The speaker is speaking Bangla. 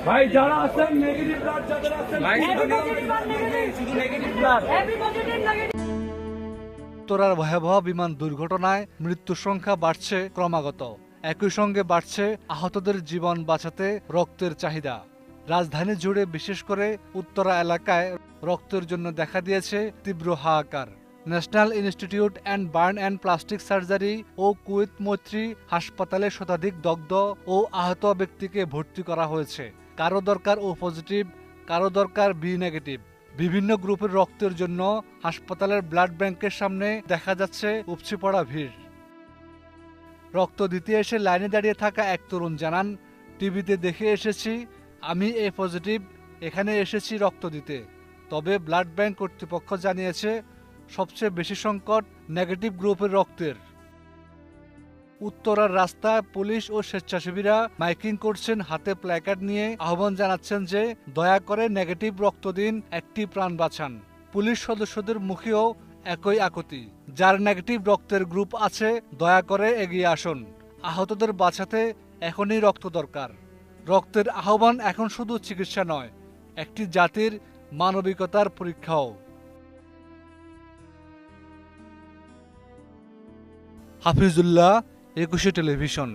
ভাই যারা আছেন নেগেটিভ ব্লাড যাদের আছেন শুধু নেগেটিভ ব্লাড। উত্তরার ভয়াবহ বিমান দুর্ঘটনায় মৃত্যুর সংখ্যা বাড়ছে ক্রমাগত, একই সঙ্গে বাড়ছে আহতদের জীবন বাঁচাতে রক্তের চাহিদা। রাজধানী জুড়ে বিশেষ করে উত্তরা এলাকায় রক্তের জন্য দেখা দিয়েছে তীব্র হাহাকার। National Institute and Burn and Plastic Surgery ও কুয়েত মৈত্রী হাসপাতালে শতাধিক দগ্ধ ও আহত ব্যক্তিকে ভর্তি করা হয়েছে। কারো দরকার ও পজিটিভ, কারো দরকার বি নেগেটিভ। বিভিন্ন গ্রুপের রক্তের জন্য হাসপাতালের ব্লাড ব্যাংকের সামনে দেখা যাচ্ছে উপচে পড়া ভিড়। রক্ত দিতে এসে লাইনে দাঁড়িয়ে থাকা এক তরুণ জানান, টিভিতে দেখে এসেছি, আমি এ পজিটিভ, এখানে এসেছি রক্ত দিতে। তবে ব্লাড ব্যাংক কর্তৃপক্ষ জানিয়েছে সবচেয়ে বেশি সংকট নেগেটিভ গ্রুপের রক্তের। উত্তরার রাস্তায় পুলিশ ও স্বেচ্ছাসেবীরা মাইকিং করছেন, হাতে প্ল্যাকার্ড নিয়ে আহ্বান জানাচ্ছেন যে দয়া করে নেগেটিভ রক্ত দিন, একটি প্রাণ বাঁচান। পুলিশ সদস্যদের মুখেও একই আকুতি, যার নেগেটিভ রক্তের গ্রুপ আছে দয়া করে এগিয়ে আসুন, আহতদের বাঁচাতে এখনই রক্ত দরকার। রক্তের আহ্বান এখন শুধু চিকিৎসা নয়, একটি জাতির মানবিকতার পরীক্ষাও। হাফিজুল্লাহ, 21 টেলিভিশন।